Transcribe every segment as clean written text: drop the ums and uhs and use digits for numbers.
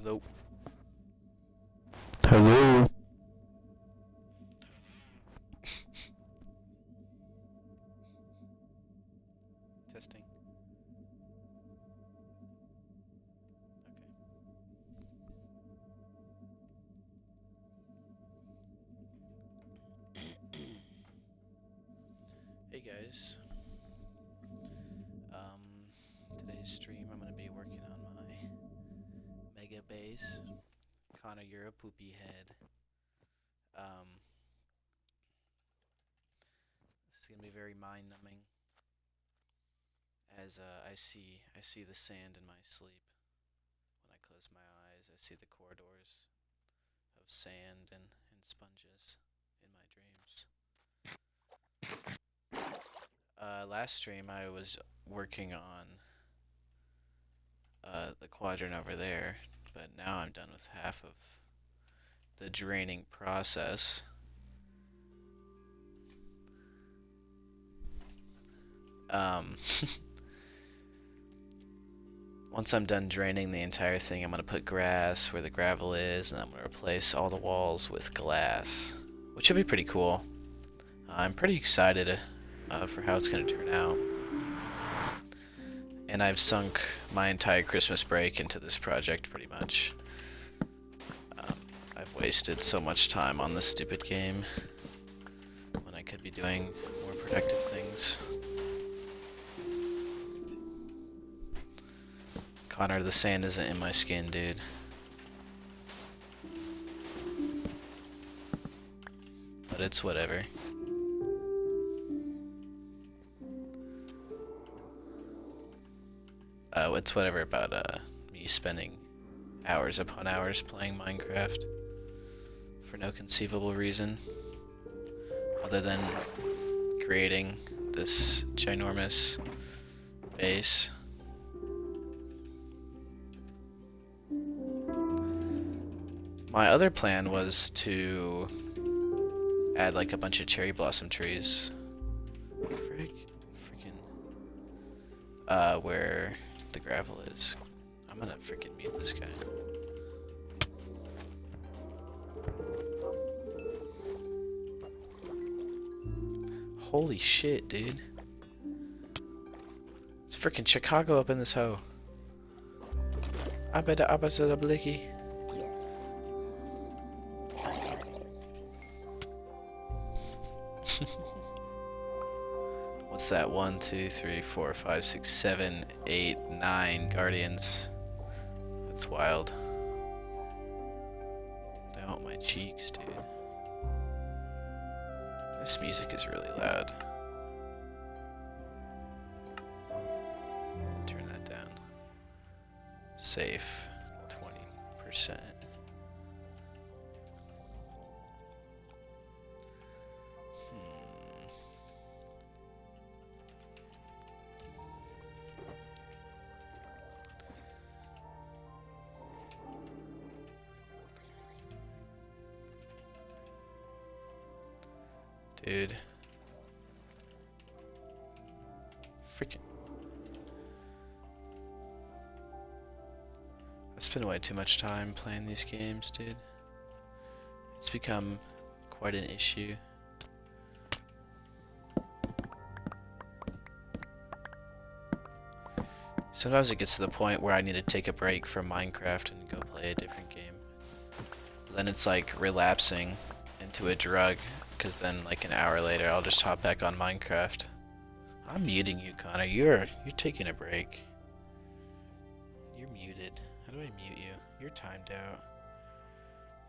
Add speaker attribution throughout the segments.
Speaker 1: Hello. Hello. Testing. Okay. Hey guys. Today's stream I'm gonna be working on my mega base. Connor, you're a poopy head. This is gonna be very mind-numbing. As I see the sand in my sleep. When I close my eyes, I see the corridors of sand and sponges in my dreams. Last stream I was working on the quadrant over there, but now I'm done with half of the draining process. Once I'm done draining the entire thing, I'm going to put grass where the gravel is, and I'm going to replace all the walls with glass, which should be pretty cool. I'm pretty excited for how it's going to turn out. And I've sunk my entire Christmas break into this project, pretty much. I've wasted so much time on this stupid game when I could be doing more productive things. Connor, the sand isn't in my skin, dude. But it's whatever. It's whatever about me spending hours upon hours playing Minecraft for no conceivable reason other than creating this ginormous base. My other plan was to add like a bunch of cherry blossom trees. Where the gravel is. I'm gonna freaking mute this guy. Holy shit, dude. It's freaking Chicago up in this hoe. I bet the opposite of Blicky. What's that? 1, 2, 3, 4, 5, 6, 7, 8, 9 guardians. That's wild. They want my cheeks, dude. This music is really loud. Turn that down. Safe. 20%. Dude. Freaking. I spend way too much time playing these games, dude. It's become quite an issue. Sometimes it gets to the point where I need to take a break from Minecraft and go play a different game. Then it's like relapsing into a drug. Because then, like an hour later, I'll just hop back on Minecraft. I'm muting you, Connor. You're taking a break. You're muted. How do I mute you? You're timed out.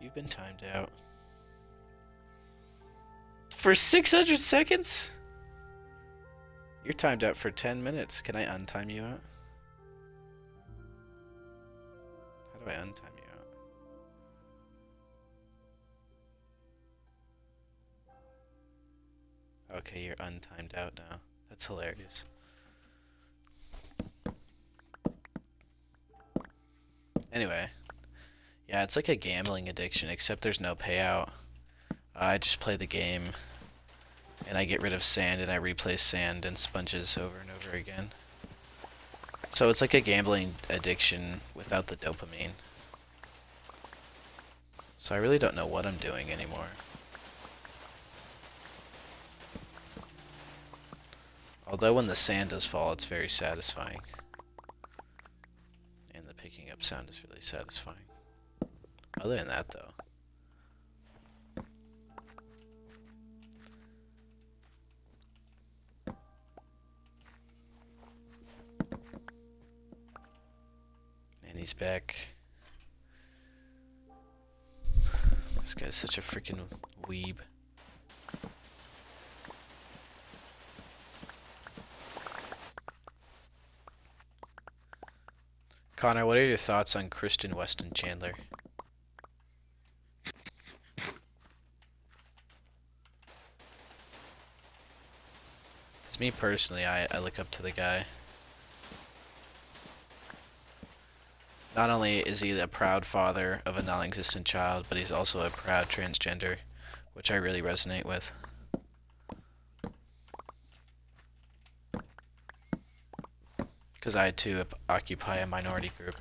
Speaker 1: You've been timed out. For 600 seconds? You're timed out for 10 minutes. Can I untime you out? How do I untime you? Okay, you're untimed out now. That's hilarious. Anyway. Yeah, it's like a gambling addiction, except there's no payout. I just play the game, and I get rid of sand, and I replace sand and sponges over and over again. So it's like a gambling addiction without the dopamine. So I really don't know what I'm doing anymore. Although when the sand does fall, it's very satisfying. And the picking up sound is really satisfying. Other than that, though. And he's back. This guy's such a freaking weeb. Connor, what are your thoughts on Christian Weston Chandler? As me personally, I look up to the guy. Not only is he a proud father of a non-existent child, but he's also a proud transgender, which I really resonate with. Because I too occupy a minority group.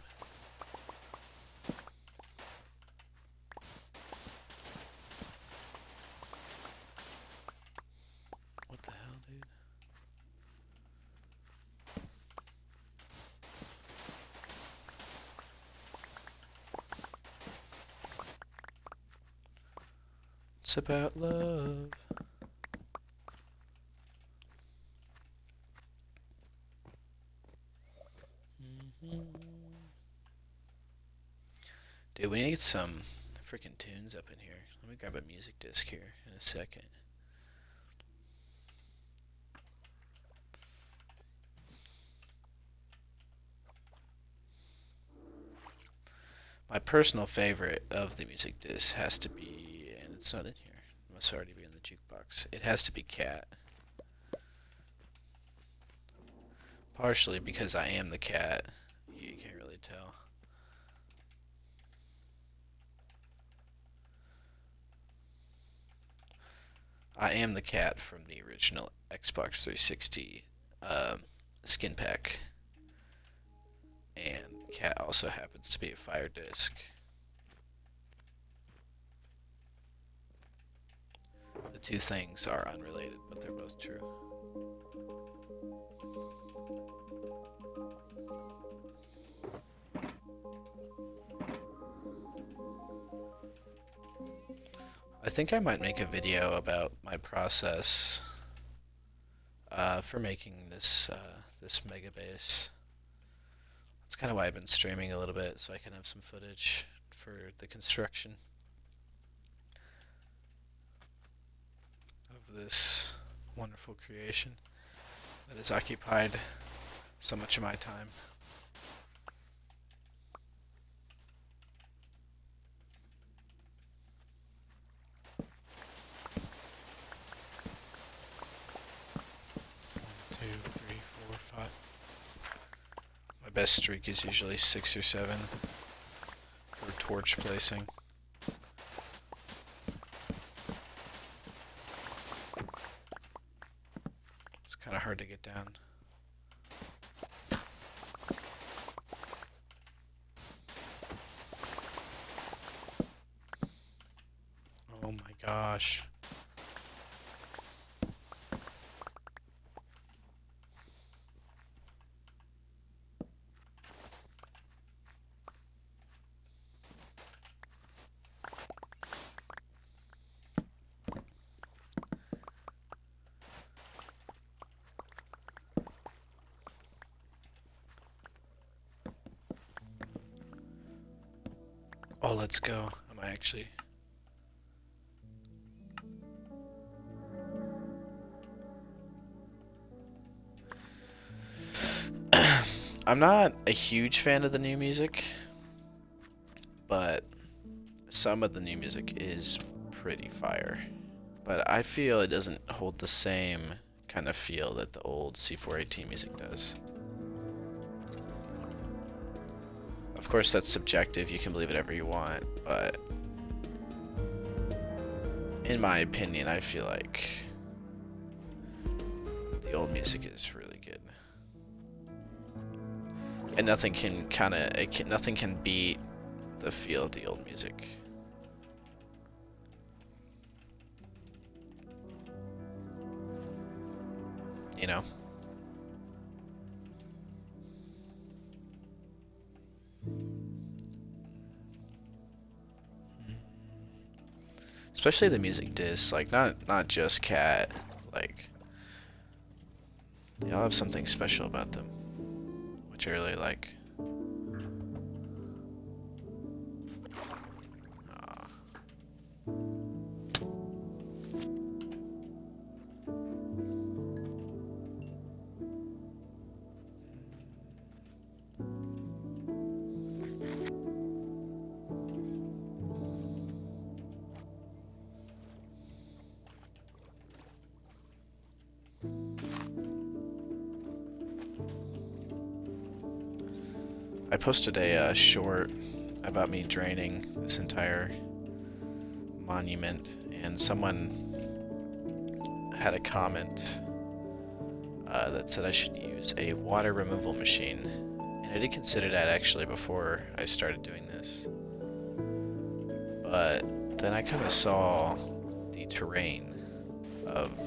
Speaker 1: What the hell, dude? It's about love. Dude, we need some freaking tunes up in here. Let me grab a music disc here in a second. My personal favorite of the music disc has to be, and it's not in here, it must already be in the jukebox. It has to be Cat. Partially because I am the cat. You can't really tell. I am the cat from the original Xbox 360 skin pack. And Cat also happens to be a fire disc. The two things are unrelated, but they're both true. I think I might make a video about my process for making this this mega base. That's kind of why I've been streaming a little bit, so I can have some footage for the construction of this wonderful creation that has occupied so much of my time. Best streak is usually 6 or 7 for torch placing. It's kind of hard to get down. Oh my gosh. Oh, let's go. Am I actually... I'm not a huge fan of the new music, but some of the new music is pretty fire. But I feel it doesn't hold the same kind of feel that the old C418 music does. Of course, that's subjective, you can believe whatever you want, but in my opinion, I feel like the old music is really good. And nothing can beat the feel of the old music. you know? Especially the music discs, like not just Cat, like they all have something special about them, which I really like. Aw. I posted a short about me draining this entire monument, and someone had a comment that said I should use a water removal machine. And I did consider that actually before I started doing this. But then I kind of saw the terrain of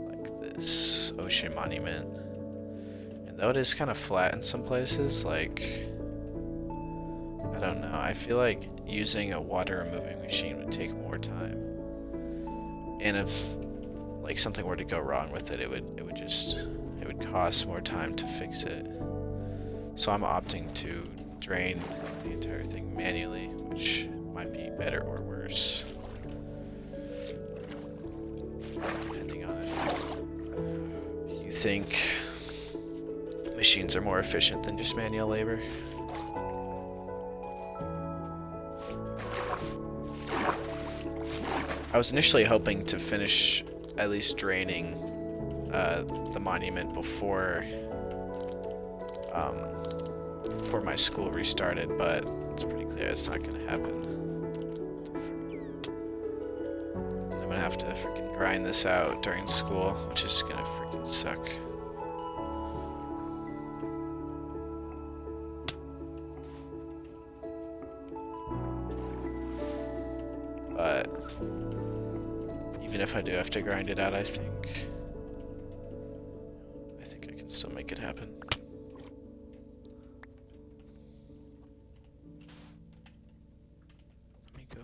Speaker 1: like this ocean monument. And though it is kind of flat in some places, like, I don't know, I feel like using a water removing machine would take more time. And if like something were to go wrong with it, it would cost more time to fix it. So I'm opting to drain the entire thing manually, which might be better or worse, depending on if you think machines are more efficient than just manual labor. I was initially hoping to finish at least draining the monument before my school restarted, but it's pretty clear it's not gonna happen. I'm gonna have to freaking grind this out during school, which is gonna freaking suck. But even if I do have to grind it out, I think I can still make it happen. Let me go.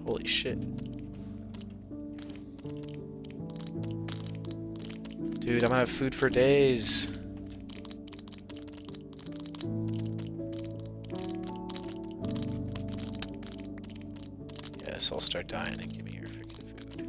Speaker 1: Holy shit. Dude, I'm gonna have food for days. Yes, I'll start dying and give me your freaking food.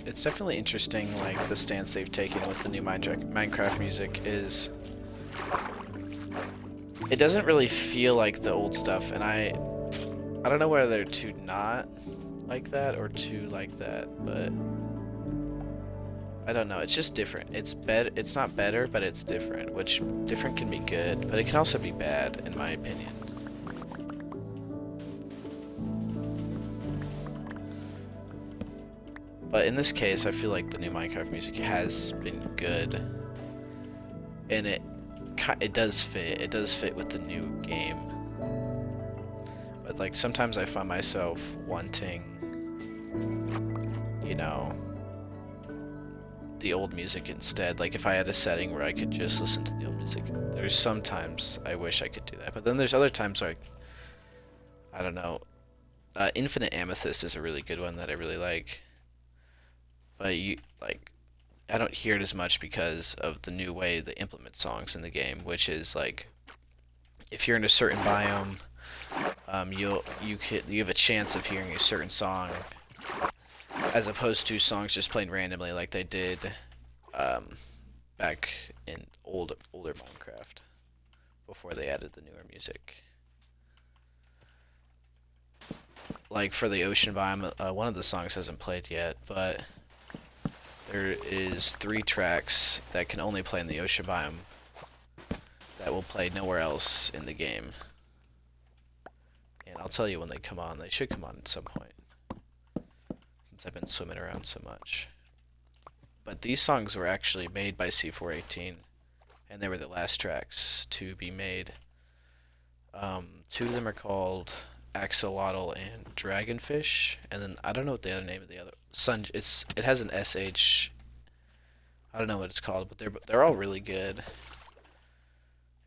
Speaker 1: It's definitely interesting, like, the stance they've taken with the new Minecraft music is... It doesn't really feel like the old stuff, and I don't know whether they're too not like that or too like that, but... I don't know, it's just different. It's not better, but it's different, which different can be good, but it can also be bad, in my opinion. But in this case, I feel like the new Minecraft music has been good, and it does fit. It does fit with the new game. But like sometimes I find myself wanting, you know, the old music instead. Like if I had a setting where I could just listen to the old music, there's sometimes I wish I could do that. But then there's other times where I don't know. Infinite Amethyst is a really good one that I really like. But I don't hear it as much because of the new way they implement songs in the game, which is like, if you're in a certain biome, you have a chance of hearing a certain song as opposed to songs just playing randomly like they did back in older Minecraft before they added the newer music. Like for the ocean biome, one of the songs hasn't played yet, but there is 3 tracks that can only play in the ocean biome that will play nowhere else in the game. And I'll tell you when they come on. They should come on at some point, since I've been swimming around so much. But these songs were actually made by C418, and they were the last tracks to be made. 2 of them are called Axolotl and Dragonfish, and then I don't know what the other name of the other it has an SH. I don't know what it's called, but they're all really good,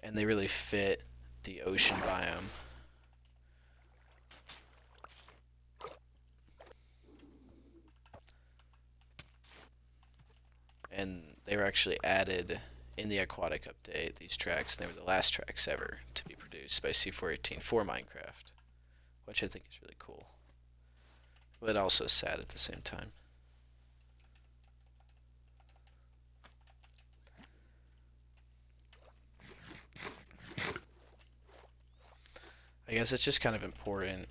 Speaker 1: and they really fit the ocean biome. And they were actually added in the aquatic update, these tracks, and they were the last tracks ever to be produced by C418 for Minecraft, which I think is really cool, but also sad at the same time. I guess it's just kind of important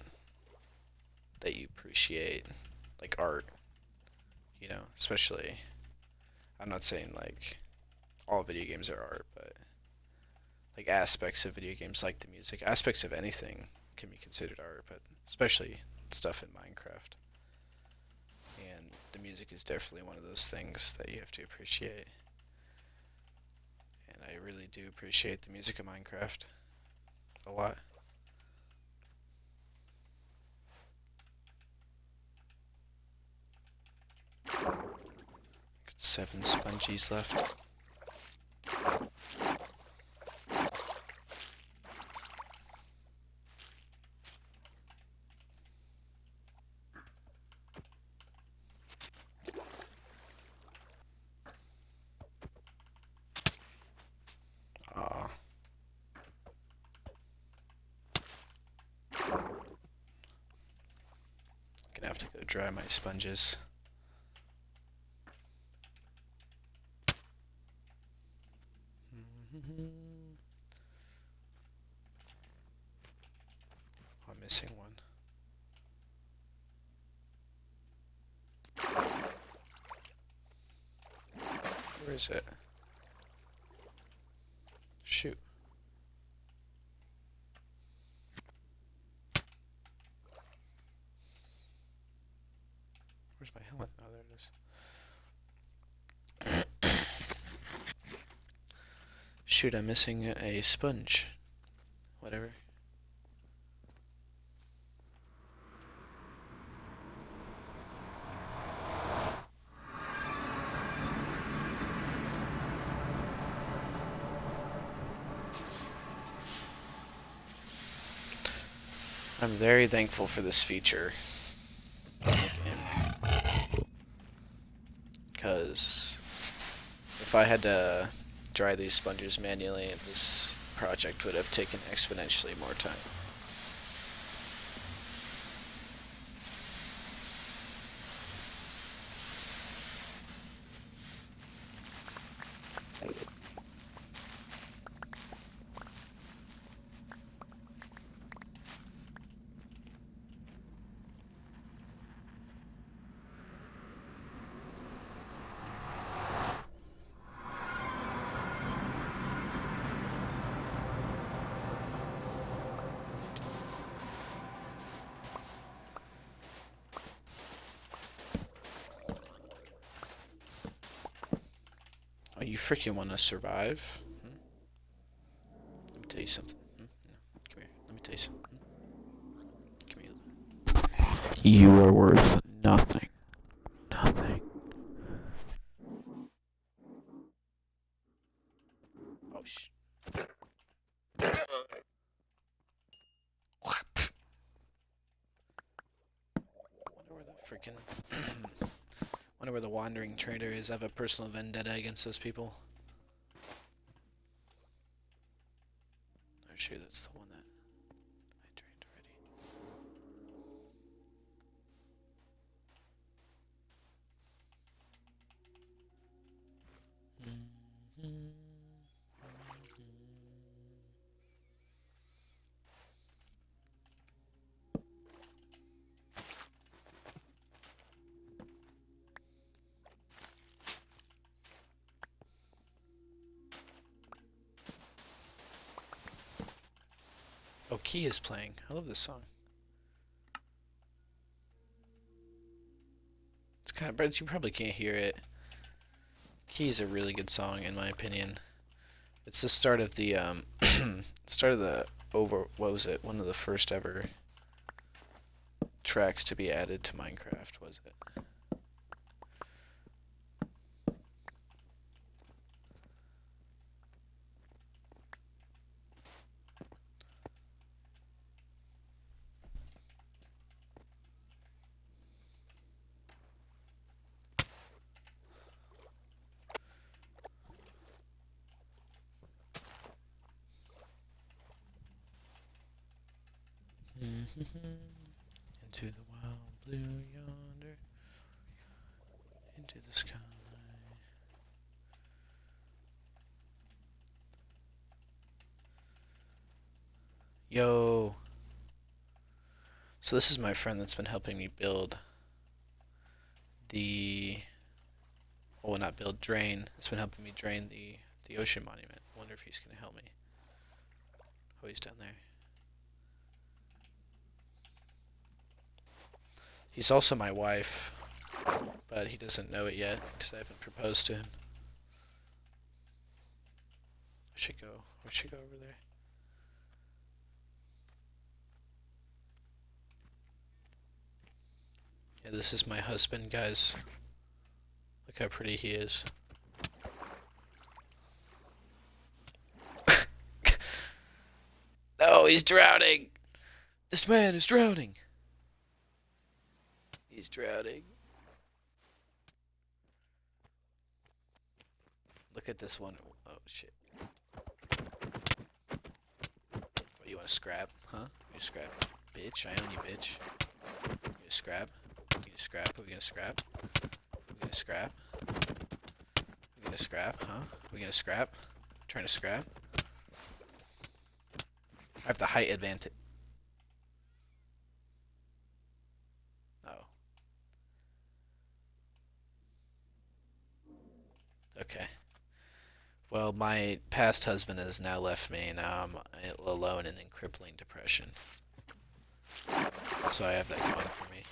Speaker 1: that you appreciate, like, art, you know, especially, I'm not saying, like, all video games are art, but, like, aspects of video games, like the music, aspects of anything can be considered art, but especially stuff in Minecraft. And the music is definitely one of those things that you have to appreciate. And I really do appreciate the music of Minecraft a lot. Got 7 spongies left. Gonna have to go dry my sponges. I'm missing one. Where is it? Shoot. Where's my helmet? Oh, there it is. Shoot, I'm missing a sponge. Whatever. I'm very thankful for this feature in the game, because if I had to dry these sponges manually, this project would have taken exponentially more time. Oh, you freaking want to survive? Let me tell you something. No, come here. Let me tell you something. Come here. You are worth nothing. Nothing. Oh, Wonder where the freaking... Wonder where the wandering trader is. I have a personal vendetta against those people. Oh shoot, that's the one that I trained already. Oh, Key is playing. I love this song. It's kind of, but you probably can't hear it. Key is a really good song, in my opinion. It's the start of the start of the what was it? One of the first ever tracks to be added to Minecraft, was it? Into the wild blue yonder, into the sky. Yo. So this is my friend that's been helping me build the, well, not build, drain. It's been helping me drain the ocean monument. Wonder if he's gonna help me. Oh, he's down there. He's also my wife, but he doesn't know it yet because I haven't proposed to him. I should go over there. Yeah, this is my husband, guys. Look how pretty he is. No, he's drowning! This man is drowning! He's drowning. Look at this one. Oh, shit. What, you want to scrap? Huh? You scrap? Bitch, I own you, bitch. You gonna scrap? You gonna scrap? Are we gonna scrap? We gonna scrap? We gonna scrap? Huh? We gonna scrap? Trying to scrap? I have the height advantage. Oh. Okay. Well, my past husband has now left me, and now I'm alone and in crippling depression. So I have that going for me.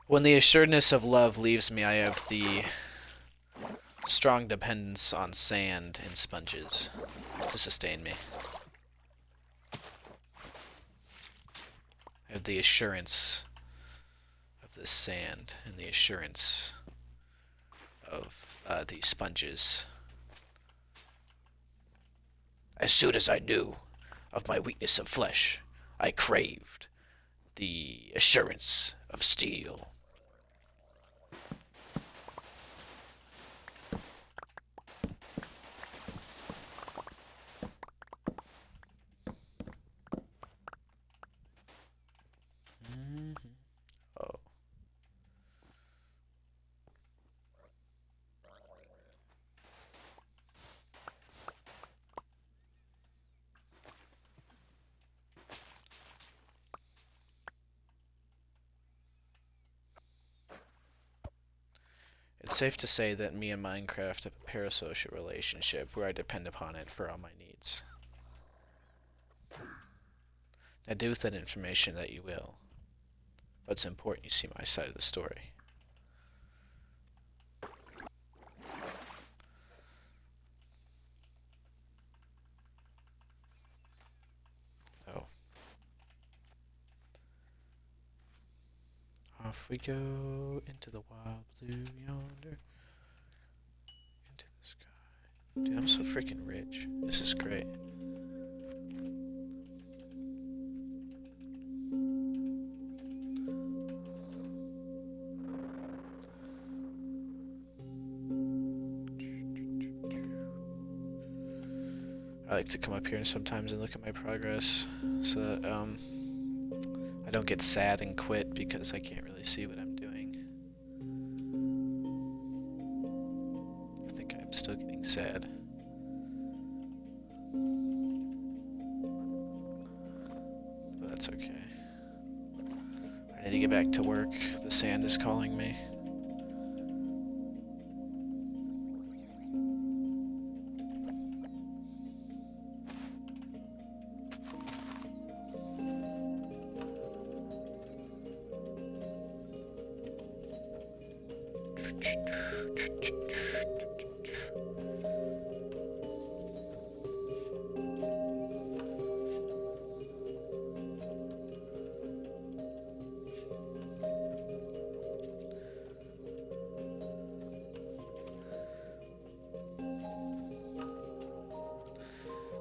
Speaker 1: When the assuredness of love leaves me, I have the strong dependence on sand and sponges to sustain me. I have the assurance of the sand and the assurance of the sponges. As soon as I knew of my weakness of flesh, I craved the assurance of steel. Oh. It's safe to say that me and Minecraft have a parasocial relationship where I depend upon it for all my needs. Now do with that information that you will. But it's important you see my side of the story. Oh. Off we go into the wild blue yonder. Into the sky. Dude, I'm so freaking rich. This is great. I like to come up here sometimes and look at my progress so that I don't get sad and quit because I can't really see what I'm doing. I think I'm still getting sad. But that's okay. I need to get back to work. The sand is calling me.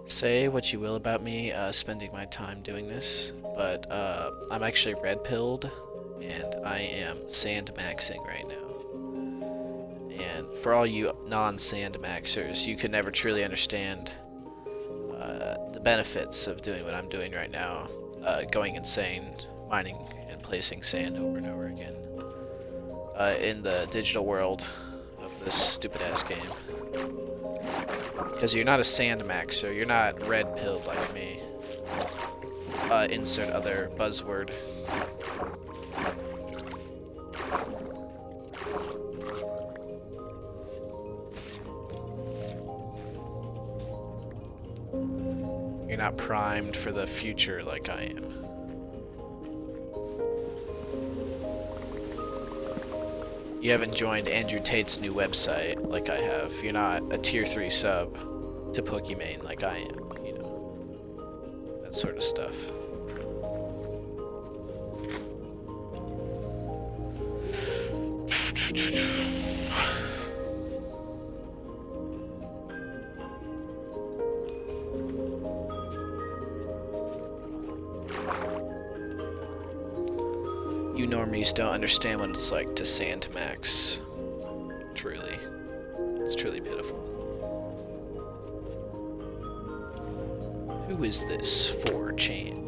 Speaker 1: Say what you will about me spending my time doing this, but I'm actually red-pilled, and I am sand maxing right now. And for all you non-sand maxers, you can never truly understand the benefits of doing what I'm doing right now, going insane, mining and placing sand over and over again in the digital world of this stupid-ass game. Because you're not a sand maxer, you're not red-pilled like me. Insert other buzzword. You're not primed for the future like I am. You haven't joined Andrew Tate's new website like I have. You're not a tier 3 sub to Pokimane like I am, you know. That sort of stuff. You normies don't understand what it's like to sand max. Truly. It's truly pitiful. Who is this 4chan?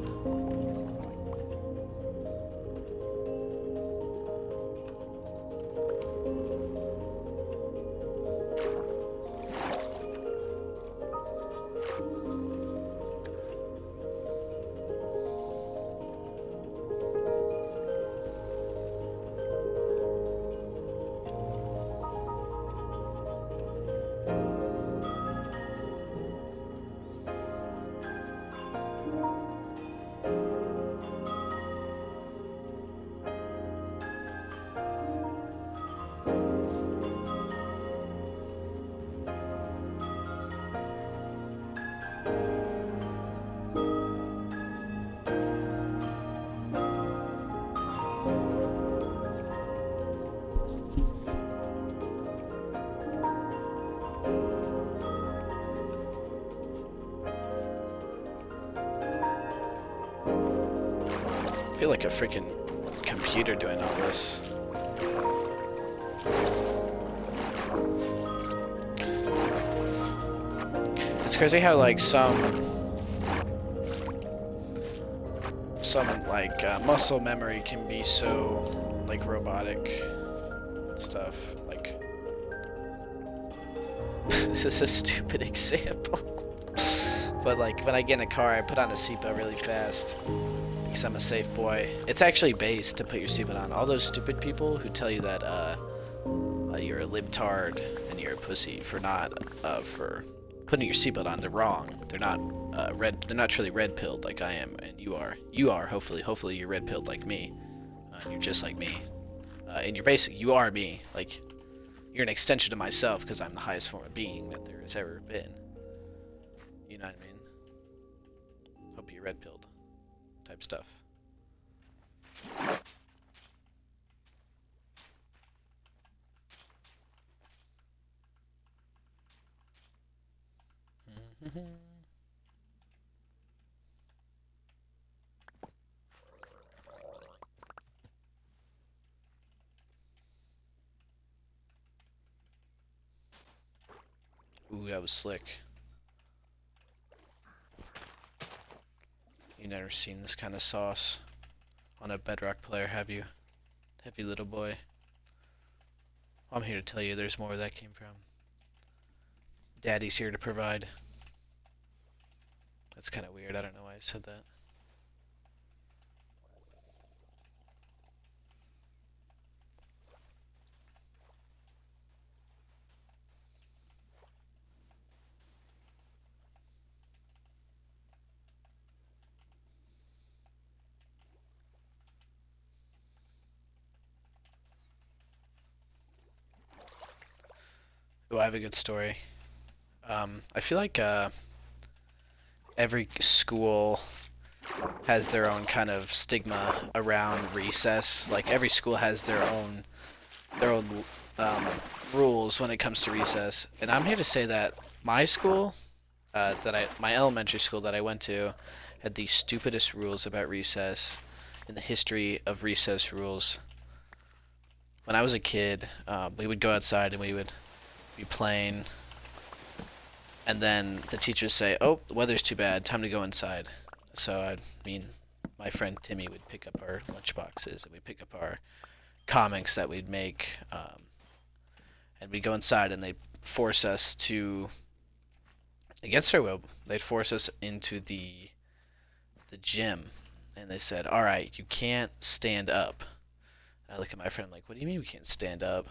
Speaker 1: I feel like a freaking computer doing all this. It's crazy how like some like muscle memory can be so like robotic and stuff. Like this is a stupid example, but like when I get in a car, I put on a seatbelt really fast. Because I'm a safe boy. It's actually based to put your seatbelt on. All those stupid people who tell you that you're a libtard and you're a pussy for not for putting your seatbelt on, they're wrong. They're not they're not truly red-pilled like I am, and you are. You are hopefully you're red-pilled like me. You're just like me, and you're basic. You are me. Like you're an extension of myself because I'm the highest form of being that there has ever been. You know what I mean? Hope you're red-pilled. Type stuff. Ooh, that was slick. You never seen this kind of sauce on a Bedrock player, have you? Heavy little boy. I'm here to tell you there's more where that came from. Daddy's here to provide. That's kind of weird. I don't know why I said that. I have a good story. I feel like every school has their own kind of stigma around recess. Like every school has their own um, rules when it comes to recess. And I'm here to say that my school, my elementary school that I went to, had the stupidest rules about recess in the history of recess rules. When I was a kid, we would go outside and we would be playing, and then the teacher would say, "Oh, the weather's too bad. Time to go inside." So my friend Timmy would pick up our lunch boxes and we'd pick up our comics that we'd make, and we'd go inside and they'd force us to, against our will, they'd force us into the gym, and they said, "All right, you can't stand up." And I look at my friend, I'm like, "What do you mean we can't stand up?"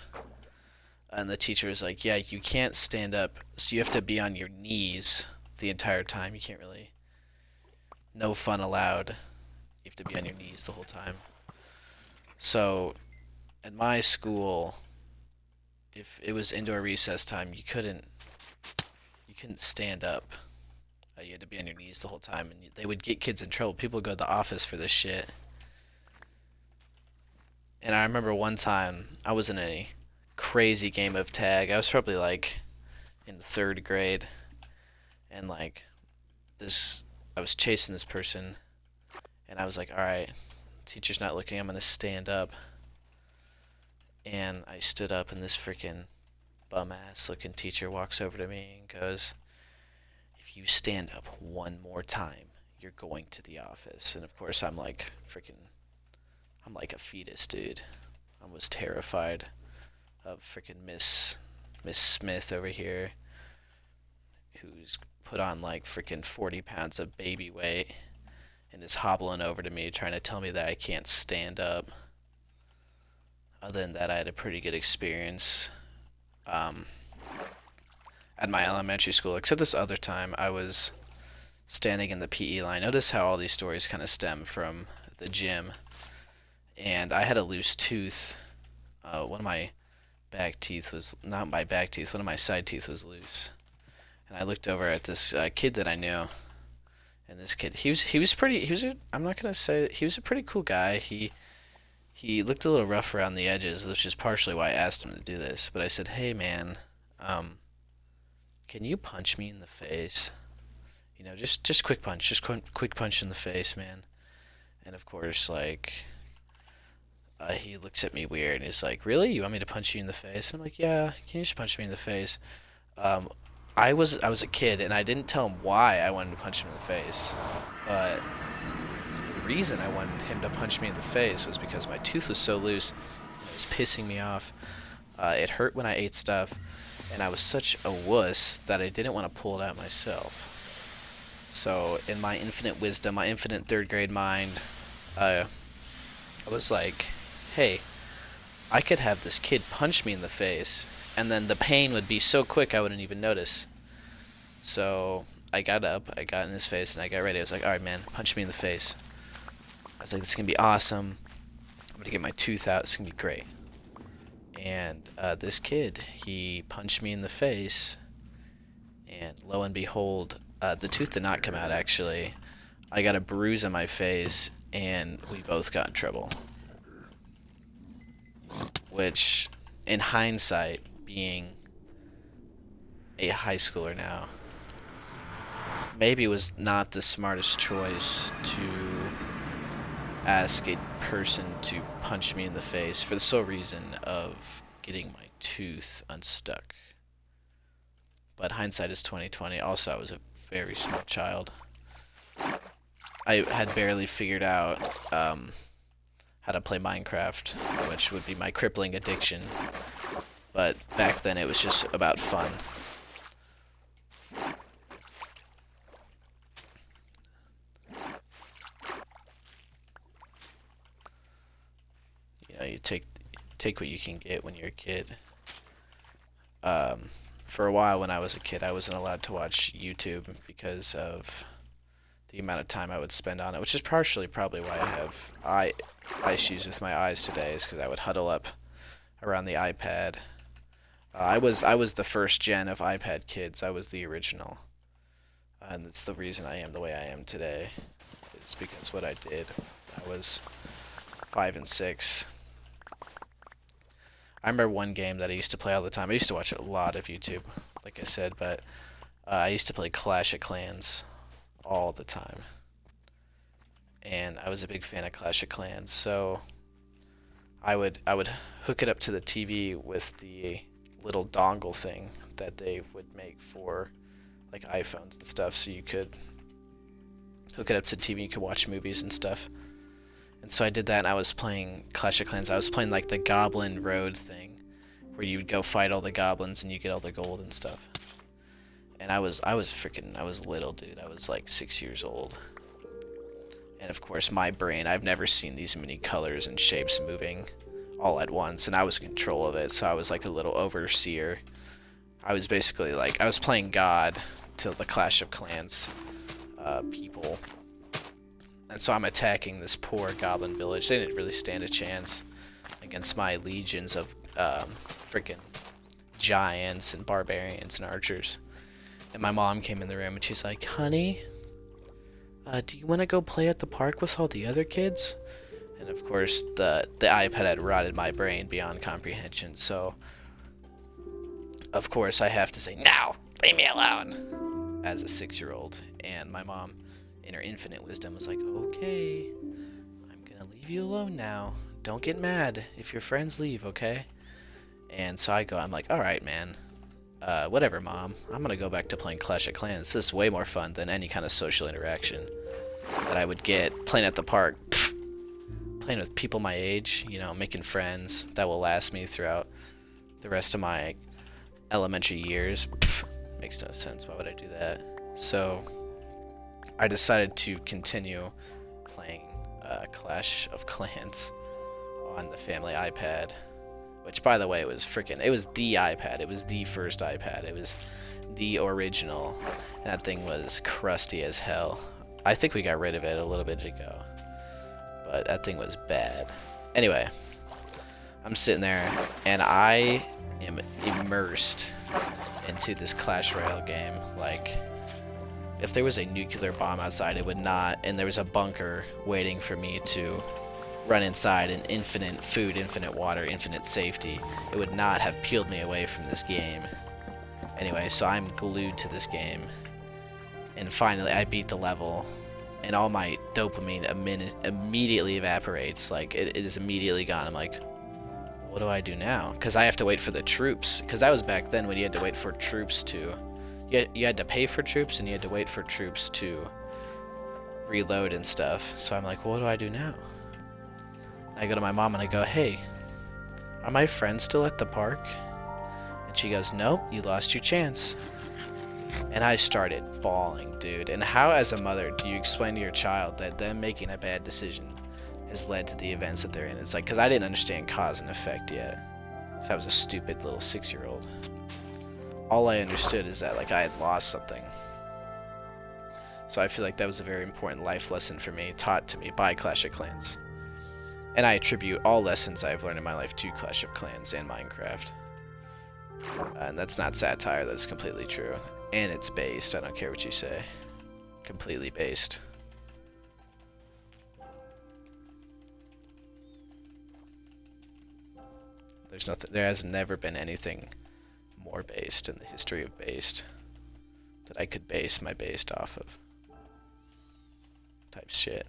Speaker 1: And the teacher was like, "Yeah, you can't stand up, so you have to be on your knees the entire time. You can't really, no fun allowed. You have to be on your knees the whole time." So, at my school, if it was indoor recess time, you couldn't stand up. You had to be on your knees the whole time, and they would get kids in trouble. People would go to the office for this shit. And I remember one time I was in a crazy game of tag. I was probably like in the third grade, and like I was chasing this person, and I was like, "All right, teacher's not looking. I'm gonna stand up." And I stood up, and this freaking bum ass looking teacher walks over to me and goes, "If you stand up one more time, you're going to the office." And of course, I'm like a fetus, dude. I was terrified of freaking Miss Smith over here, who's put on like freaking 40 pounds of baby weight and is hobbling over to me trying to tell me that I can't stand up. Other than that, I had a pretty good experience at my elementary school, except this other time I was standing in the PE line. Notice how all these stories kind of stem from the gym. And I had a loose tooth. One of my back teeth was, not my back teeth, one of my side teeth was loose. And I looked over at this kid that I knew. And this kid, I'm not going to say, he was a pretty cool guy. He looked a little rough around the edges, which is partially why I asked him to do this. But I said, "Hey man, can you punch me in the face? You know, just quick punch, quick punch in the face, man." And of course, like, he looks at me weird and he's like, "Really? You want me to punch you in the face?" And I'm like, "Yeah, can you just punch me in the face?" I was a kid and I didn't tell him why I wanted to punch him in the face, but the reason I wanted him to punch me in the face was because my tooth was so loose and it was pissing me off. It hurt when I ate stuff, and I was such a wuss that I didn't want to pull it out myself. So in my infinite wisdom, my infinite third grade mind, I was like, "Hey, I could have this kid punch me in the face, and then the pain would be so quick I wouldn't even notice." So I got up, I got in his face, and I got ready. I was like, "All right, man, punch me in the face." I was like, "This is going to be awesome. I'm going to get my tooth out. It's going to be great." And this kid, he punched me in the face, and lo and behold, the tooth did not come out, actually. I got a bruise on my face, and we both got in trouble. Which, in hindsight, being a high schooler now, maybe was not the smartest choice to ask a person to punch me in the face for the sole reason of getting my tooth unstuck. But hindsight is 2020. Also, I was a very small child. I had barely figured out how to play Minecraft, which would be my crippling addiction. But back then it was just about fun. You know, you take what you can get when you're a kid. For a while when I was a kid, I wasn't allowed to watch YouTube because of the amount of time I would spend on it, which is partially probably why I have eye issues with my eyes today, is because I would huddle up around the iPad I was the first gen of iPad kids. I was the original, and it's the reason I am the way I am today. It's because what I did. I was 5 and 6. I remember one game that I used to play all the time. I used to watch a lot of YouTube, like I said, but I used to play Clash of Clans all the time. And I was a big fan of Clash of Clans, so I would hook it up to the TV with the little dongle thing that they would make for like iPhones and stuff, so you could hook it up to the TV, you could watch movies and stuff. And so I did that, and I was playing Clash of Clans. I was playing like the Goblin Road thing, where you would go fight all the goblins and you get all the gold and stuff. And I was little, dude. I was like 6 years old. And of course, my brain, I've never seen these many colors and shapes moving all at once, and I was in control of it, so I was like a little overseer. I was basically like, I was playing God to the Clash of Clans people. And so I'm attacking this poor goblin village. They didn't really stand a chance against my legions of freaking giants and barbarians and archers. And my mom came in the room and she's like, "Honey, do you want to go play at the park with all the other kids?" And of course, the iPad had rotted my brain beyond comprehension. So, of course, I have to say, "No, leave me alone," as a 6-year-old. And my mom, in her infinite wisdom, was like, "Okay, I'm gonna leave you alone now. Don't get mad if your friends leave, okay?" And so I'm like, "All right, man. Whatever, Mom. I'm gonna go back to playing Clash of Clans. This is way more fun than any kind of social interaction that I would get playing at the park. Playing with people my age, you know, making friends that will last me throughout the rest of my elementary years. Makes no sense. Why would I do that?" So I decided to continue playing Clash of Clans on the family iPad, which, by the way, it was the iPad. It was the first iPad. It was the original. And that thing was crusty as hell. I think we got rid of it a little bit ago, but that thing was bad. Anyway, I'm sitting there, and I am immersed into this Clash Royale game. Like, if there was a nuclear bomb outside, it would not, and there was a bunker waiting for me to run inside, and infinite food, infinite water, infinite safety, it would not have peeled me away from this game. Anyway, so I'm glued to this game, and finally I beat the level, and all my dopamine immediately evaporates. Like, it is immediately gone. I'm like, what do I do now? Because I have to wait for the troops, because that was back then when you had to wait for troops to, you had to pay for troops, and you had to wait for troops to reload and stuff. So I'm like, what do I do now? And I go to my mom and I go, "Hey, are my friends still at the park?" And she goes, "Nope, you lost your chance." And I started bawling, dude. And how, as a mother, do you explain to your child that them making a bad decision has led to the events that they're in? It's like, because I didn't understand cause and effect yet. Because I was a stupid little 6-year-old. All I understood is that, like, I had lost something. So I feel like that was a very important life lesson for me, taught to me by Clash of Clans. And I attribute all lessons I've learned in my life to Clash of Clans and Minecraft. And that's not satire, that's completely true. And it's based, I don't care what you say. Completely based. There has never been anything more based in the history of based that I could base my based off of. Type shit.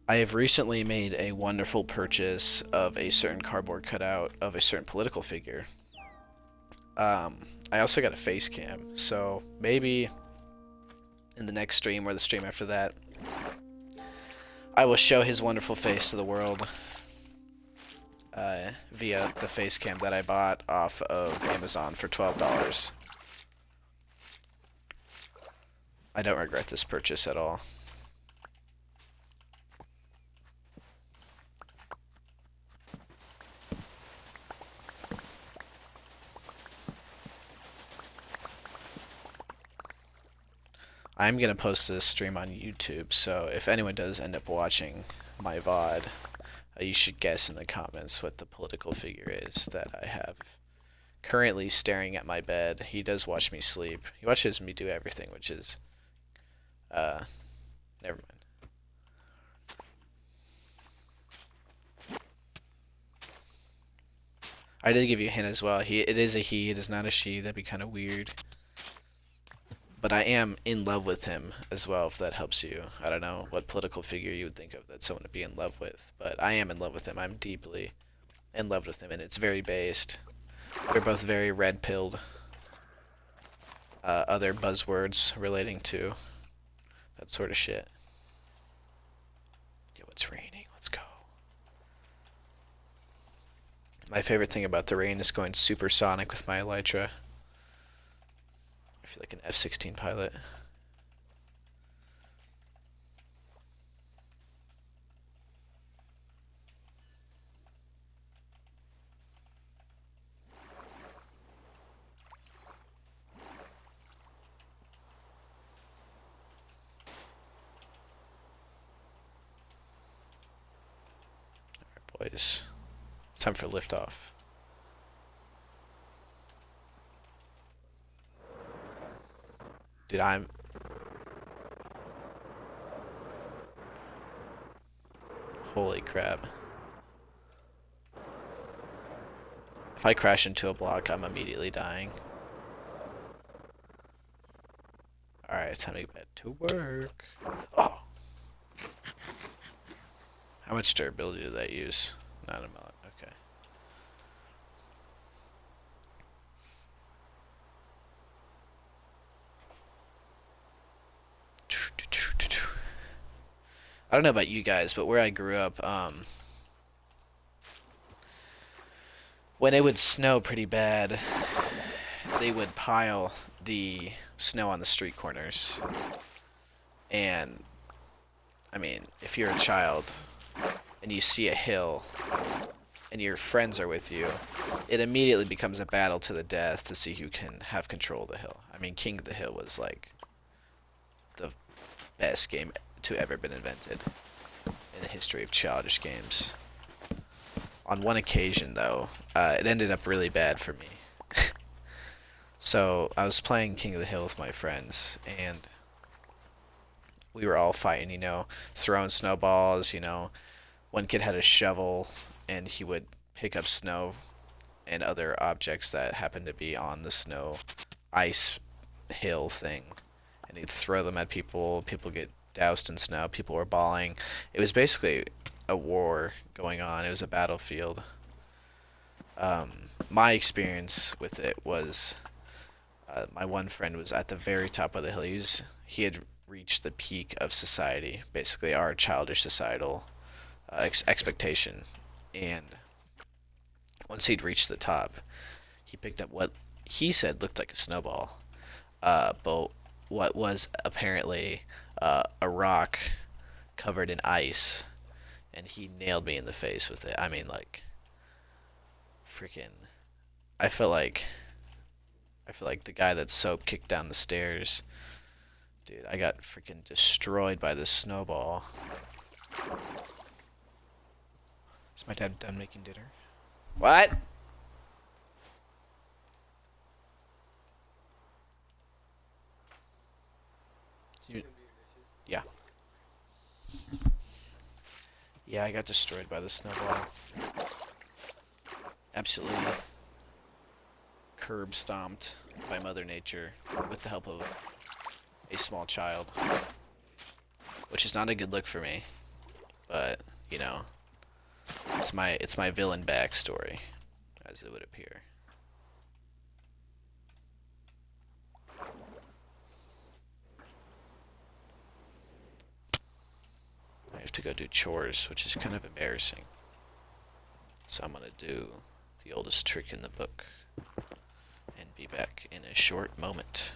Speaker 1: I have recently made a wonderful purchase of a certain cardboard cutout of a certain political figure. I also got a face cam, so maybe in the next stream or the stream after that, I will show his wonderful face to the world via the face cam that I bought off of Amazon for $12. I don't regret this purchase at all. I'm gonna post this stream on YouTube, so if anyone does end up watching my VOD, you should guess in the comments what the political figure is that I have currently staring at my bed. He does watch me sleep. He watches me do everything, which is, never mind. I did give you a hint as well. It is a he, it is not a she. That'd be kind of weird. But I am in love with him as well, if that helps you. I don't know what political figure you would think of that someone to be in love with, but I am in love with him. I'm deeply in love with him, and it's very based. We're both very red-pilled. Other buzzwords relating to that sort of shit. Yo, it's raining. Let's go. My favorite thing about the rain is going supersonic with my elytra. I feel like an F-16 pilot. Alright, boys. It's time for liftoff. Dude, I'm... Holy crap. If I crash into a block, I'm immediately dying. Alright, it's time to get back to work. Oh! How much durability did that use? Not a lot. Okay. I don't know about you guys, but where I grew up, when it would snow pretty bad, they would pile the snow on the street corners. And, I mean, if you're a child and you see a hill and your friends are with you, it immediately becomes a battle to the death to see who can have control of the hill. I mean, King of the Hill was like the best game to ever been invented in the history of childish games. On one occasion, though, it ended up really bad for me. So I was playing King of the Hill with my friends, and we were all fighting, you know, throwing snowballs, you know. One kid had a shovel, and he would pick up snow and other objects that happened to be on the snow ice hill thing, and he'd throw them at people. People get doused in snow. People were bawling. It was basically a war going on. It was a battlefield. My experience with it was my one friend was at the very top of the hill. He had reached the peak of society, basically our childish societal expectation. And once he'd reached the top, he picked up what he said looked like a snowball, but what was apparently a rock covered in ice, and he nailed me in the face with it. I mean, like, freaking, I feel like the guy that soap kicked down the stairs. Dude, I got freaking destroyed by this snowball. Is my dad done making dinner? What? Yeah. Yeah, I got destroyed by the snowball. Absolutely curb stomped by Mother Nature with the help of a small child. Which is not a good look for me. But, you know, it's my villain backstory, as it would appear. I have to go do chores, which is kind of embarrassing. So I'm gonna do the oldest trick in the book and be back in a short moment.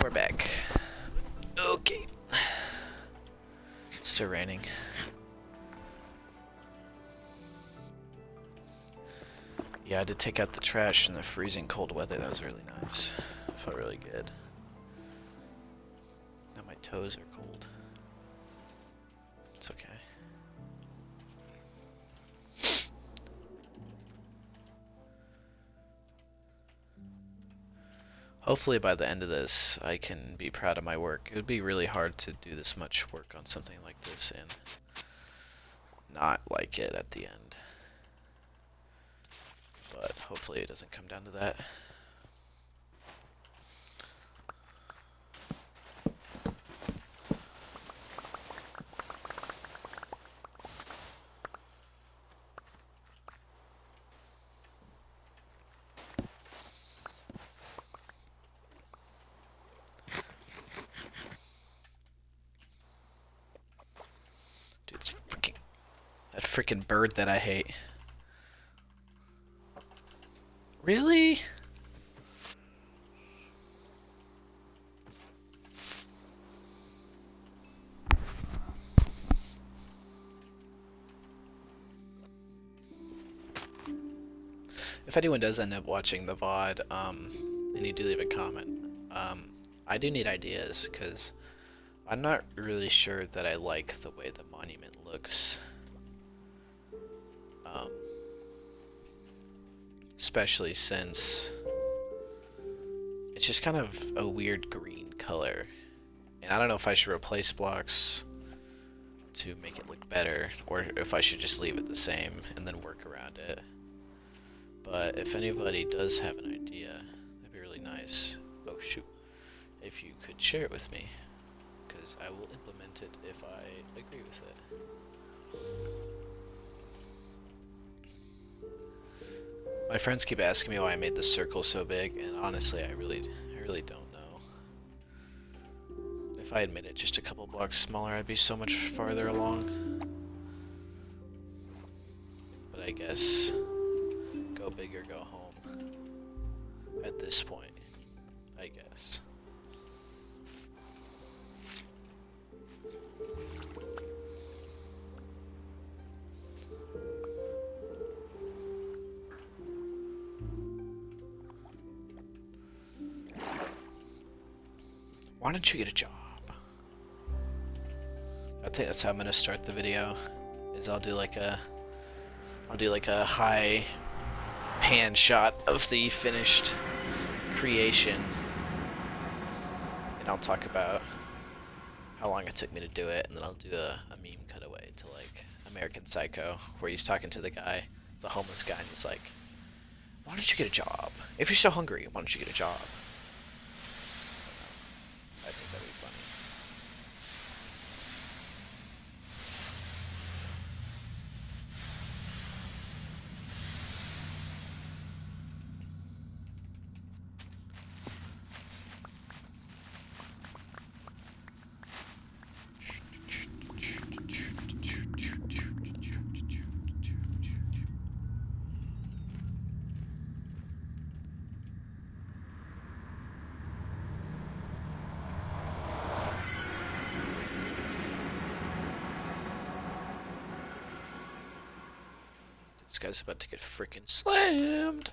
Speaker 1: we're back. Okay. It's still raining. Yeah, I did take out the trash in the freezing cold weather. That was really nice. Felt really good. Now my toes are cold. It's okay. Hopefully by the end of this, I can be proud of my work. It would be really hard to do this much work on something like this and not like it at the end. But hopefully it doesn't come down to that. Dude, it's that freaking bird that I hate. Really? If anyone does end up watching the VOD, and you do leave a comment, I do need ideas, because I'm not really sure that I like the way the monument looks. Especially since it's just kind of a weird green color. And I don't know if I should replace blocks to make it look better, or if I should just leave it the same and then work around it. But if anybody does have an idea, that'd be really nice. Oh shoot. If you could share it with me, because I will implement it if I agree with it. My friends keep asking me why I made this circle so big, and honestly, I really don't know. If I had made it just a couple blocks smaller, I'd be so much farther along. But I guess go big or go home at this point, I guess. Why don't you get a job? I think that's how I'm gonna start the video. Is I'll do like a high pan shot of the finished creation, and I'll talk about how long it took me to do it, and then I'll do a meme cutaway to like American Psycho, where he's talking to the guy, the homeless guy, and he's like, "Why don't you get a job? If you're so hungry, why don't you get a job?" I think that'd be funny. This guy's about to get freaking slammed.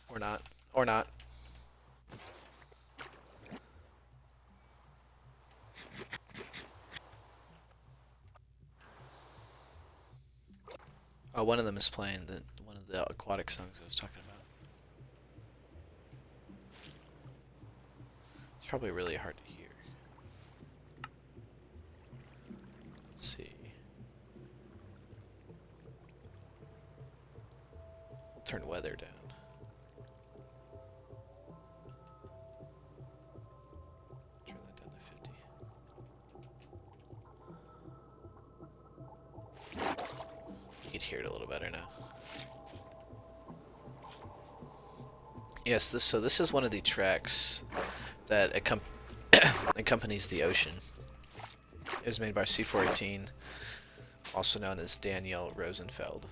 Speaker 1: Or not. Or not. Oh, one of them is playing one of the aquatic songs I was talking about. It's probably really hard to hear. Let's see. We'll turn weather down. Turn that down to 50. You can hear it a little better now. Yes, this is one of the tracks that accompanies the ocean. It was made by C418, also known as Daniel Rosenfeld,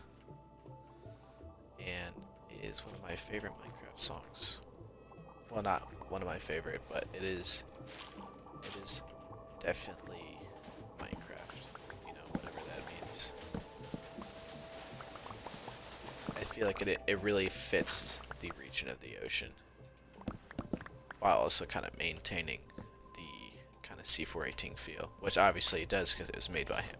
Speaker 1: and is one of my favorite Minecraft songs. well, not one of my favorite, but it is definitely Minecraft. You know, whatever that means. I feel like it really fits the region of the ocean, while also kind of maintaining the kind of C418 feel, which obviously it does because it was made by him.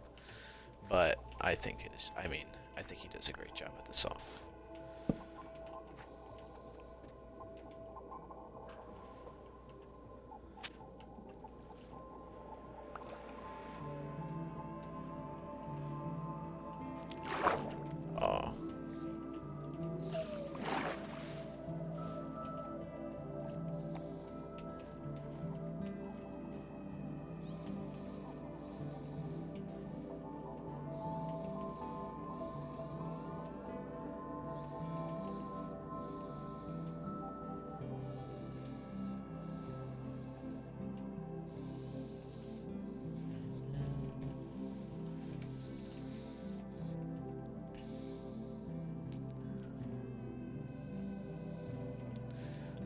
Speaker 1: But I think it is. I mean, I think he does a great job with the song. Oh.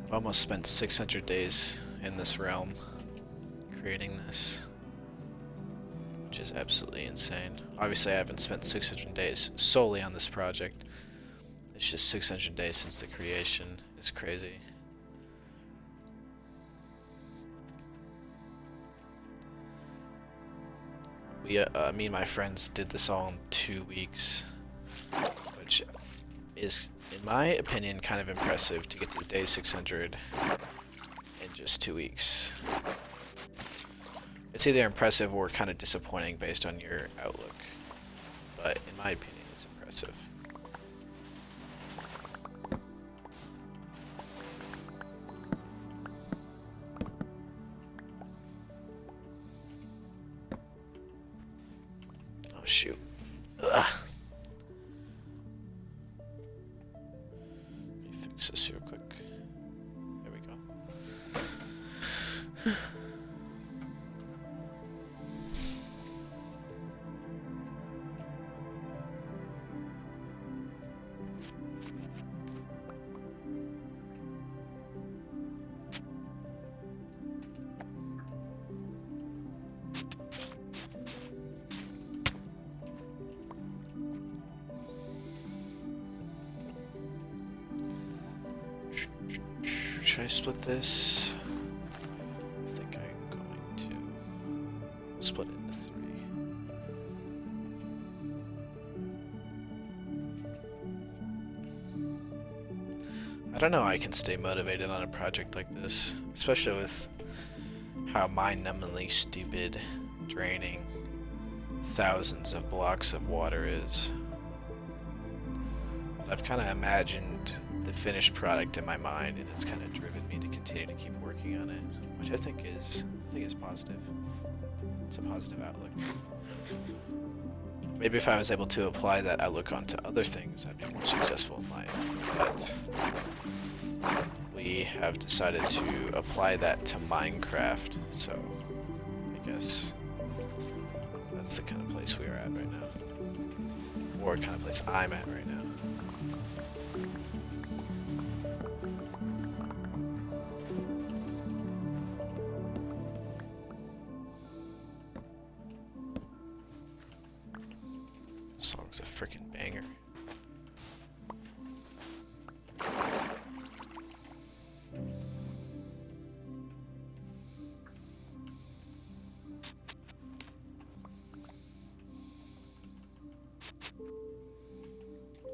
Speaker 1: I've almost spent 600 days in this realm creating this, which is absolutely insane. Obviously, I haven't spent 600 days solely on this project. It's just 600 days since the creation. It's crazy. Me and my friends did this all in 2 weeks, which is, in my opinion, kind of impressive to get to day 600 in just 2 weeks. It's either impressive or kind of disappointing based on your outlook, but in my opinion, it's impressive. Oh shoot. Ugh. Let me fix this real quick. There we go. Should I split this? I think I'm going to split it into 3. I don't know how I can stay motivated on a project like this, especially with how mind-numbingly stupid, draining thousands of blocks of water is. But I've kind of imagined the finished product in my mind, and it's kind of driven me to continue to keep working on it, which I think is positive. It's a positive outlook. Maybe if I was able to apply that outlook onto other things, I'd be more successful in life. But we have decided to apply that to Minecraft, so I guess that's the kind of place we are at right now, or kind of place I'm at right now. Song's a freaking banger.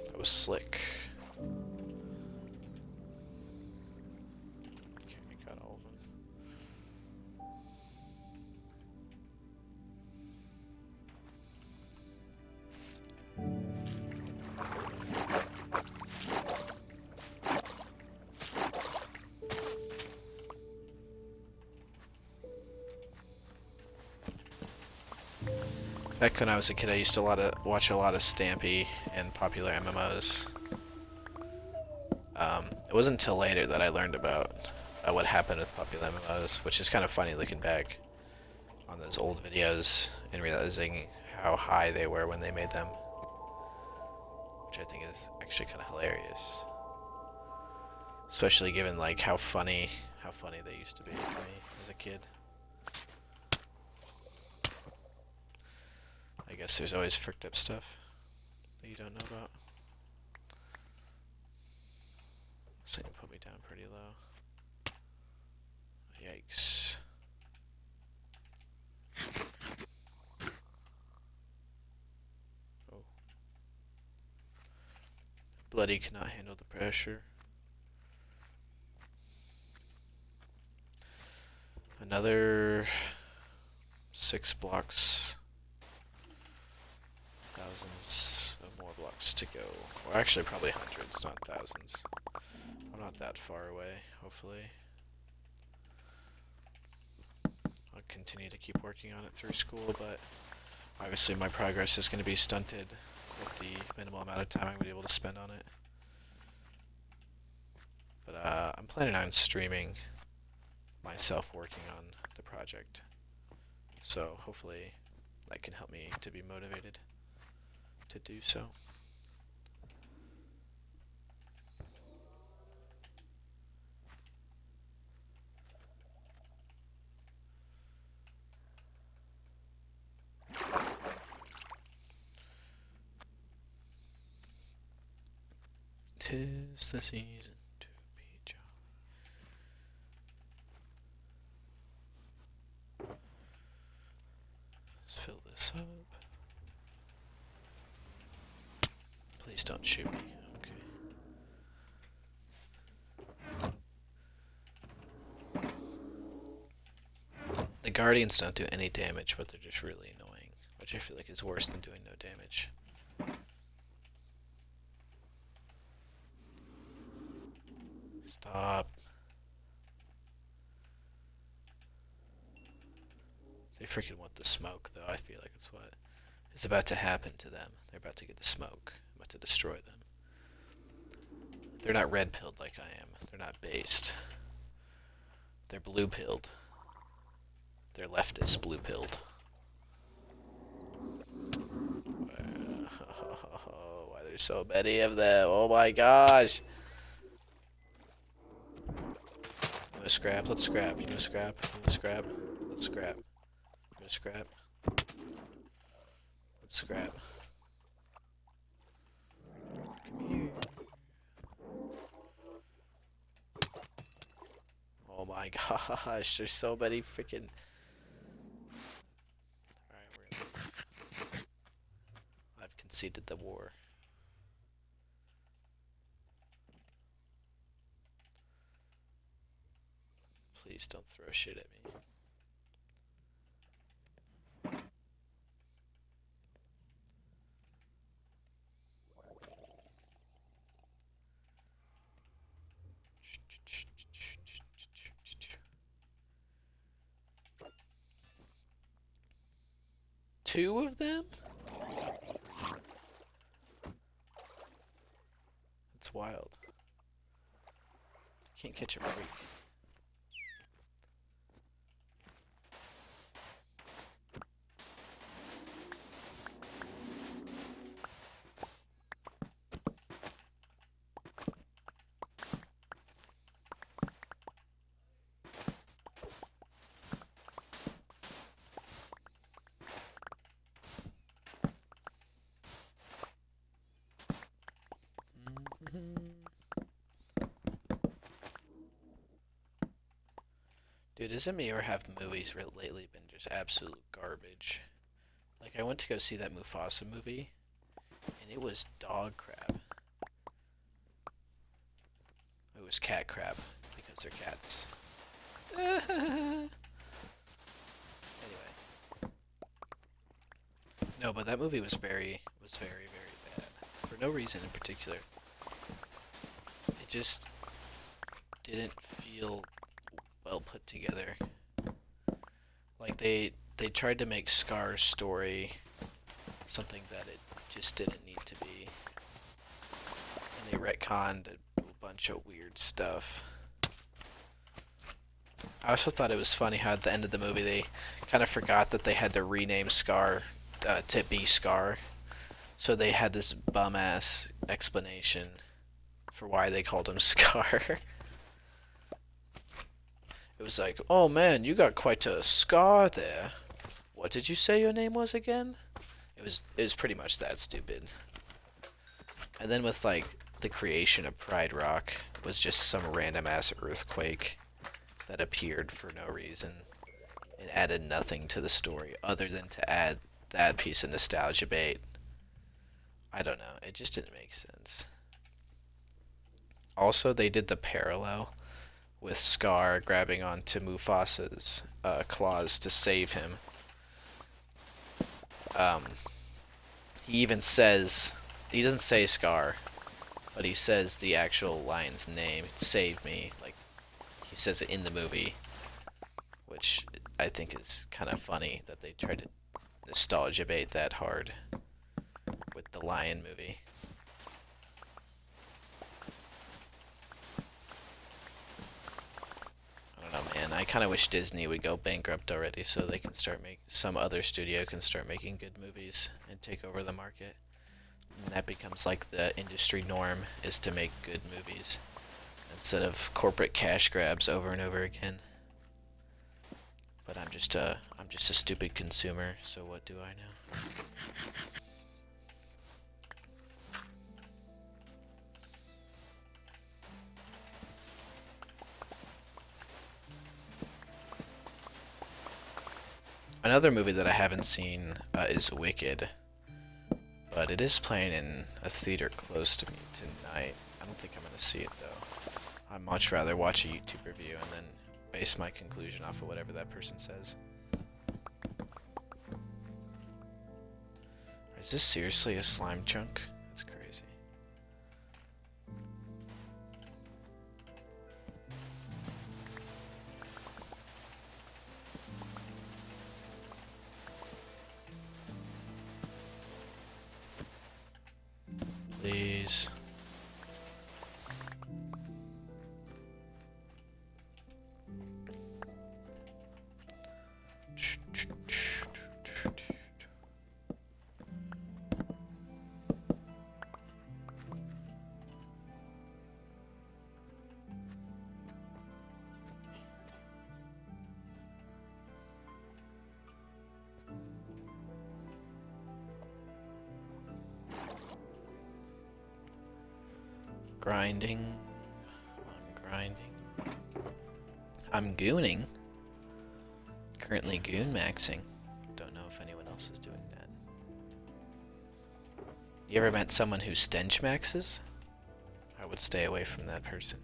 Speaker 1: That was slick. Okay, we got all of them. Back when I was a kid, I used to watch a lot of Stampy and popular MMOs. It wasn't until later that I learned about what happened with popular MMOs, which is kind of funny looking back on those old videos and realizing how high they were when they made them, which I think is actually kind of hilarious. Especially given like how funny they used to be to me as a kid. I guess there's always fricked up stuff that you don't know about. This thing put me down pretty low. Yikes. Oh. Bloody cannot handle the pressure. Another 6 blocks. Thousands of more blocks to go. Or actually probably hundreds, not thousands. I'm not that far away, hopefully. I'll continue to keep working on it through school, but obviously my progress is going to be stunted with the minimal amount of time I'm going to be able to spend on it. But I'm planning on streaming myself working on the project. So hopefully that can help me to be motivated to do so. Tis the season to be jolly. Let's fill this up. Please don't shoot me. Okay. The Guardians don't do any damage, but they're just really annoying, which I feel like is worse than doing no damage. Stop. They freaking want the smoke, though. I feel like it's what is about to happen to them. They're about to get the smoke. I'm about to destroy them. They're not red-pilled like I am. They're not based. They're blue-pilled. They're leftist blue-pilled. Why there's so many of them? Oh my gosh! No scrap. Let's scrap. You know scrap. You know scrap. Let's scrap. You know scrap. Let's scrap. Come here. Oh my gosh, there's so many freaking. Alright, we're gonna leave. I've conceded the war. Please don't throw shit at me. Two of them? That's wild. Can't catch a break. Dude, is it me or have movies lately been just absolute garbage? Like, I went to go see that Mufasa movie, and it was dog crap. It was cat crap, because they're cats. Anyway. No, but that movie was very, very bad. For no reason in particular. It just didn't feel well put together. Like they tried to make Scar's story something that it just didn't need to be. And they retconned a bunch of weird stuff. I also thought it was funny how at the end of the movie they kind of forgot that they had to rename Scar to be Scar. So they had this bum-ass explanation for why they called him Scar. It was like, oh man, you got quite a scar there. What did you say your name was again? It was pretty much that stupid. And then with like the creation of Pride Rock was just some random ass earthquake that appeared for no reason. It added nothing to the story other than to add that piece of nostalgia bait. I don't know, it just didn't make sense. Also, they did the parallel with Scar grabbing onto Mufasa's claws to save him. Um, he even says, he doesn't say Scar, but he says the actual lion's name, save me, like he says it in the movie, which I think is kind of funny that they tried to nostalgia bait that hard with the lion movie. I don't know, man. I kind of wish Disney would go bankrupt already so they can start some other studio can start making good movies and take over the market. And that becomes like the industry norm, is to make good movies instead of corporate cash grabs over and over again. But I'm just a stupid consumer, so what do I know? Another movie that I haven't seen is Wicked, but it is playing in a theater close to me tonight. I don't think I'm gonna see it though. I'd much rather watch a YouTube review and then base my conclusion off of whatever that person says. Is this seriously a slime chunk? That's crazy. Please. Grinding. I'm grinding. I'm gooning. Currently goon maxing. Don't know if anyone else is doing that. You ever met someone who stench maxes? I would stay away from that person.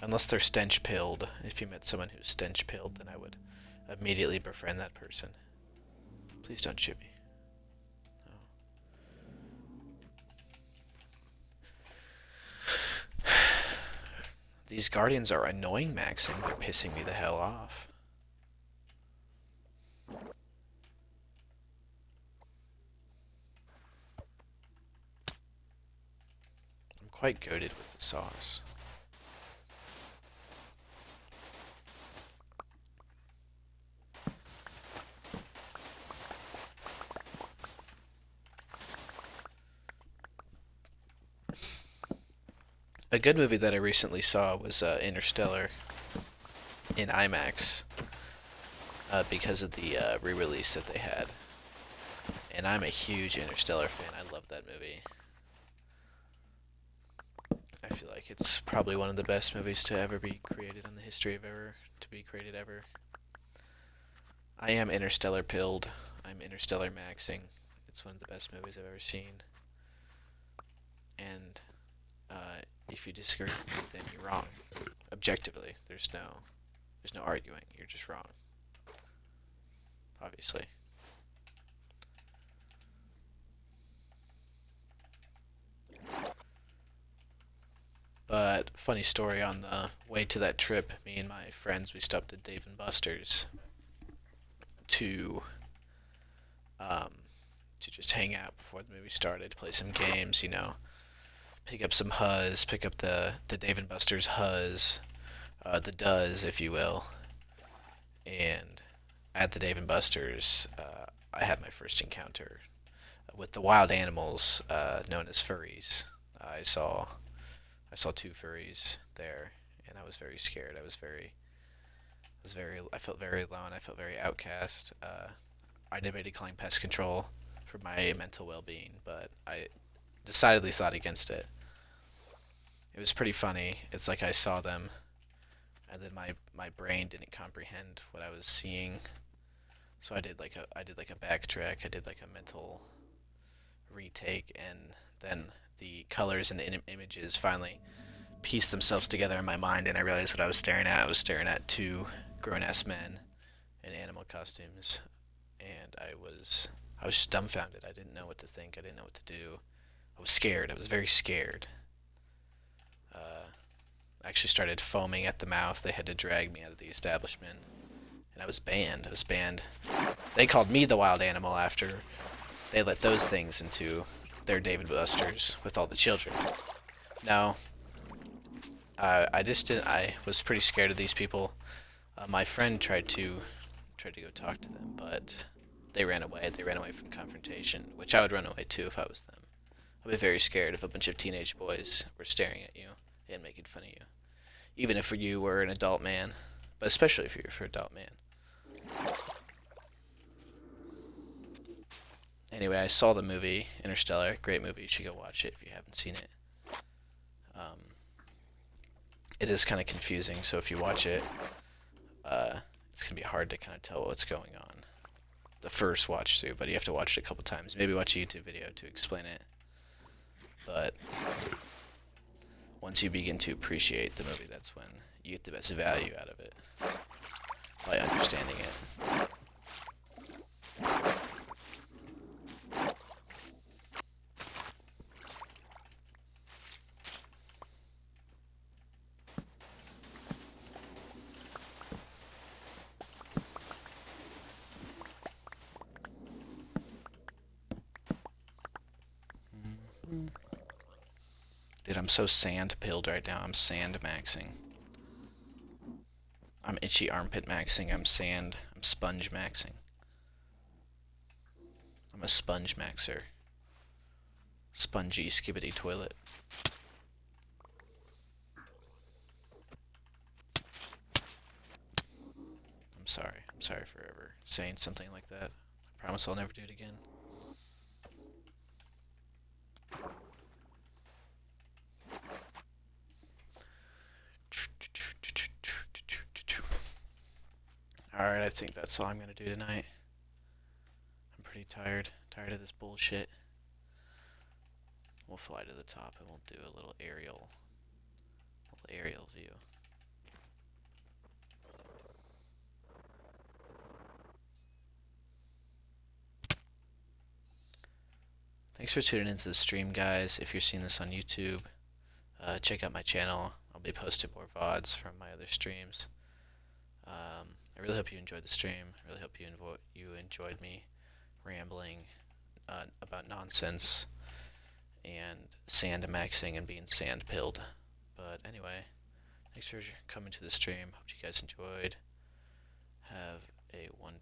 Speaker 1: Unless they're stench pilled. If you met someone who's stench pilled, then I would immediately befriend that person. Please don't shoot me. These guardians are annoying maxing. They're pissing me the hell off. I'm quite goated with the sauce. A good movie that I recently saw was Interstellar in IMAX because of the re-release that they had. And I'm a huge Interstellar fan. I love that movie. I feel like it's probably one of the best movies to ever be created in the history of ever to be created ever. I am Interstellar pilled. I'm Interstellar maxing. It's one of the best movies I've ever seen. And if you disagree with me, then you're wrong. Objectively, there's no arguing. You're just wrong. Obviously. But funny story, on the way to that trip, me and my friends, we stopped at Dave and Buster's to just hang out before the movie started, play some games, you know, pick up some Huzz, pick up the Dave and Buster's Huzz, the Duzz, if you will. And at the Dave and Buster's, I had my first encounter with the wild animals known as furries. I saw two furries there, and I was very scared. I felt very alone. I felt very outcast. I debated calling pest control for my mental well-being, but I decidedly thought against it. It was pretty funny. It's like I saw them, and then my brain didn't comprehend what I was seeing. So I did like a backtrack. I did like a mental retake, and then the colors and the images finally pieced themselves together in my mind, and I realized what I was staring at. I was staring at two grown-ass men in animal costumes, and I was just dumbfounded. I didn't know what to think. I didn't know what to do. I was scared. I was very scared. I actually started foaming at the mouth. They had to drag me out of the establishment, and I was banned. I was banned. They called me the wild animal after they let those things into their David Busters with all the children. No, I just didn't. I was pretty scared of these people. My friend tried to go talk to them, but they ran away. They ran away from confrontation, which I would run away too if I was them. I'd be very scared if a bunch of teenage boys were staring at you and making fun of you, even if you were an adult man, but especially if you were an adult man. Anyway, I saw the movie Interstellar. Great movie. You should go watch it if you haven't seen it. It is kind of confusing, so if you watch it, it's gonna be hard to kind of tell what's going on the first watch through, but you have to watch it a couple times. Maybe watch a YouTube video to explain it. But once you begin to appreciate the movie, that's when you get the best value out of it by understanding it. Dude, I'm so sand-pilled right now. I'm sand-maxing. I'm itchy armpit maxing. I'm sponge maxing. I'm a sponge maxer. Spongy skibbity toilet. I'm sorry. I'm sorry for ever saying something like that. I promise I'll never do it again. Alright, I think that's all I'm gonna do tonight. I'm pretty tired. Tired of this bullshit. We'll fly to the top and we'll do a little aerial view. Thanks for tuning into the stream, guys. If you're seeing this on YouTube, check out my channel. I'll be posting more VODs from my other streams. I really hope you enjoyed the stream. I really hope you enjoyed me rambling about nonsense and sand maxing and being sand pilled. But anyway, thanks for coming to the stream. Hope you guys enjoyed. Have a wonderful